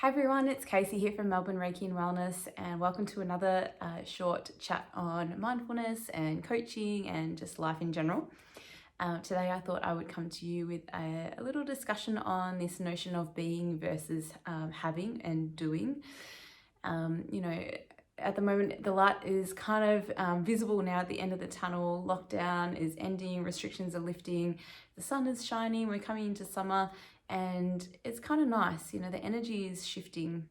Hi everyone, it's Casey here from Melbourne Reiki and Wellness, and welcome to another short chat on mindfulness and coaching and just life in general. Today I thought I would come to you with a little discussion on this notion of being versus having and doing. At the moment the light is kind of visible now at the end of the tunnel. Lockdown is ending, restrictions are lifting, the sun is shining, we're coming into summer. And it's kind of nice, the energy is shifting.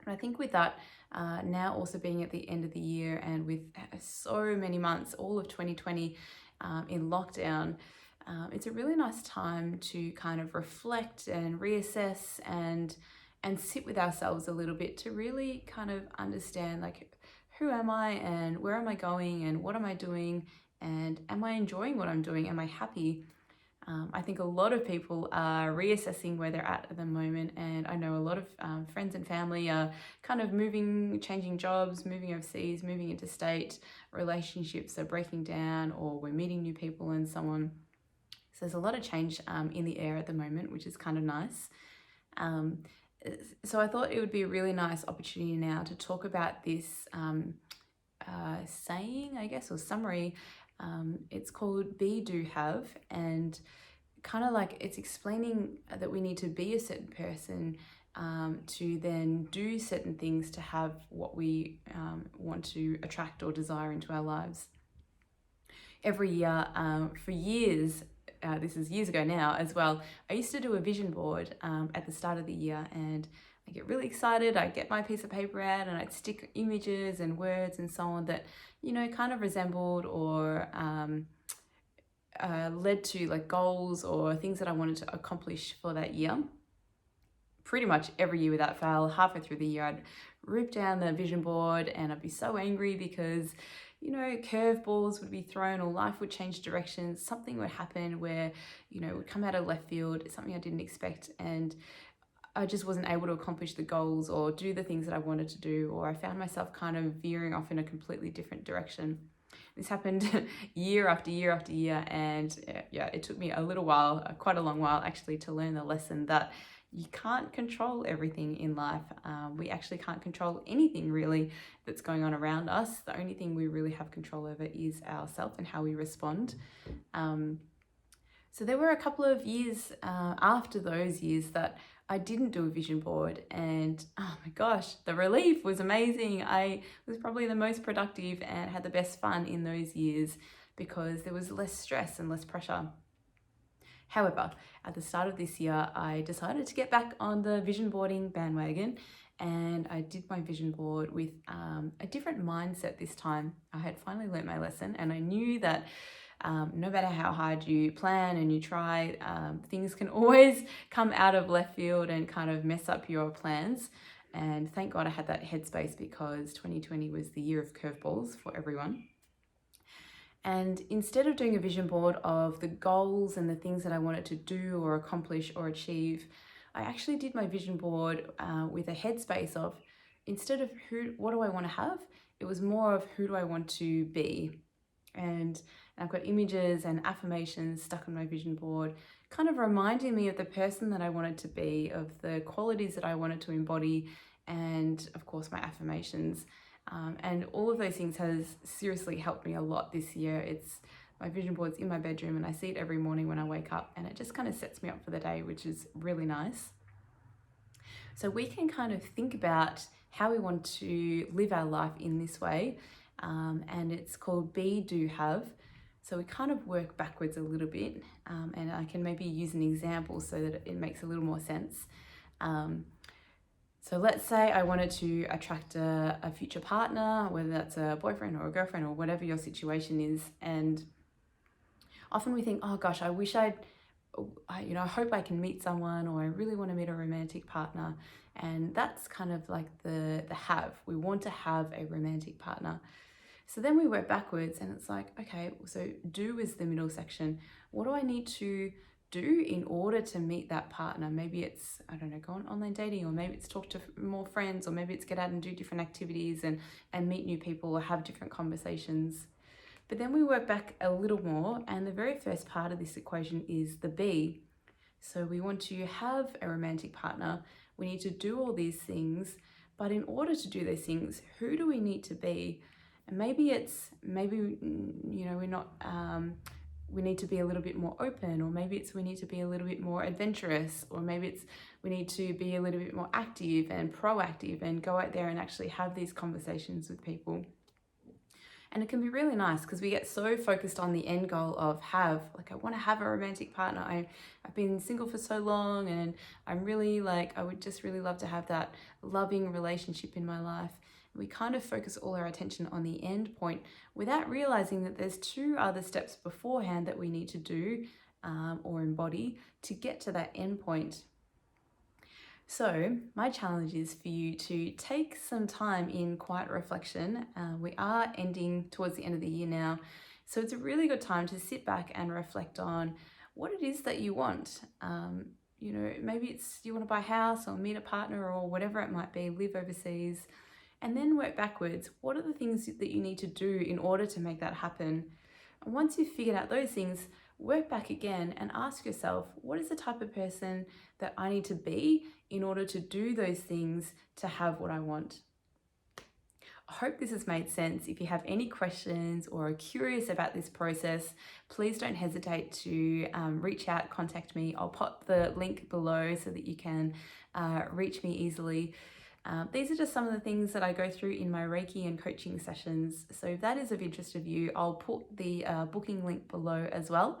And I think with that, now also being at the end of the year and with so many months, all of 2020 in lockdown, it's a really nice time to kind of reflect and reassess and sit with ourselves a little bit to really kind of understand, like, who am I and where am I going and what am I doing and am I enjoying what I'm doing? Am I happy? I think a lot of people are reassessing where they're at the moment, and I know a lot of friends and family are kind of moving, changing jobs, moving overseas, moving interstate, relationships are breaking down, or we're meeting new people and so on. So there's a lot of change in the air at the moment, which is kind of nice. So I thought it would be a really nice opportunity now to talk about this saying, I guess, or summary. It's called Be, Do, Have, and kind of like it's explaining that we need to be a certain person to then do certain things to have what we want to attract or desire into our lives. Every year, for years, this is years ago now as well, I used to do a vision board at the start of the year, and I get really excited. I get my piece of paper out and I'd stick images and words and so on that, kind of resembled or led to like goals or things that I wanted to accomplish for that year. Pretty much every year without fail, halfway through the year, I'd rip down the vision board and I'd be so angry because, curveballs would be thrown or life would change directions. Something would happen where, it would come out of left field, something I didn't expect, and I just wasn't able to accomplish the goals or do the things that I wanted to do, or I found myself kind of veering off in a completely different direction. This happened year after year after year, and it took me a little while, quite a long while actually, to learn the lesson that you can't control everything in life. We actually can't control anything really that's going on around us. The only thing we really have control over is ourselves and how we respond. So there were a couple of years after those years that I didn't do a vision board, and oh my gosh, the relief was amazing. I was probably the most productive and had the best fun in those years because there was less stress and less pressure. However, at the start of this year, I decided to get back on the vision boarding bandwagon, and I did my vision board with a different mindset this time. I had finally learnt my lesson, and I knew that no matter how hard you plan and you try, things can always come out of left field and kind of mess up your plans. And thank God I had that headspace, because 2020 was the year of curveballs for everyone. And instead of doing a vision board of the goals and the things that I wanted to do or accomplish or achieve, I actually did my vision board with a headspace of, instead of what do I want to have, it was more of who do I want to be. And I've got images and affirmations stuck on my vision board, kind of reminding me of the person that I wanted to be, of the qualities that I wanted to embody, and of course my affirmations. And all of those things has seriously helped me a lot this year. My vision board's in my bedroom and I see it every morning when I wake up, and it just kind of sets me up for the day, which is really nice. So we can kind of think about how we want to live our life in this way. And it's called Be, Do, Have. So we kind of work backwards a little bit, and I can maybe use an example so that it makes a little more sense. So let's say I wanted to attract a future partner, whether that's a boyfriend or a girlfriend or whatever your situation is. And often we think, oh gosh, I hope I can meet someone, or I really want to meet a romantic partner. And that's kind of like the have. We want to have a romantic partner. So then we work backwards, and it's like, okay, so do is the middle section. What do I need to do in order to meet that partner? Maybe it's, I don't know, go on online dating, or maybe it's talk to more friends, or maybe it's get out and do different activities and meet new people or have different conversations. But then we work back a little more, and the very first part of this equation is the be. So we want to have a romantic partner. We need to do all these things, but in order to do those things, who do we need to be? And we're not, we need to be a little bit more open, or maybe it's we need to be a little bit more adventurous, or maybe it's we need to be a little bit more active and proactive and go out there and actually have these conversations with people. And it can be really nice because we get so focused on the end goal of I want to have a romantic partner. I've been single for so long, and I'm really I would just really love to have that loving relationship in my life. We kind of focus all our attention on the end point without realizing that there's 2 other steps beforehand that we need to do or embody to get to that end point. So my challenge is for you to take some time in quiet reflection. We are ending towards the end of the year now, so it's a really good time to sit back and reflect on what it is that you want. Maybe it's you want to buy a house or meet a partner or whatever it might be, live overseas, and then work backwards. What are the things that you need to do in order to make that happen? And once you've figured out those things, work back again and ask yourself, what is the type of person that I need to be in order to do those things to have what I want? I hope this has made sense. If you have any questions or are curious about this process, please don't hesitate to reach out, contact me. I'll pop the link below so that you can reach me easily. These are just some of the things that I go through in my Reiki and coaching sessions. So if that is of interest of you, I'll put the booking link below as well.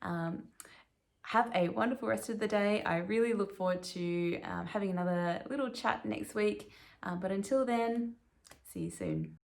Have a wonderful rest of the day. I really look forward to having another little chat next week. But until then, see you soon.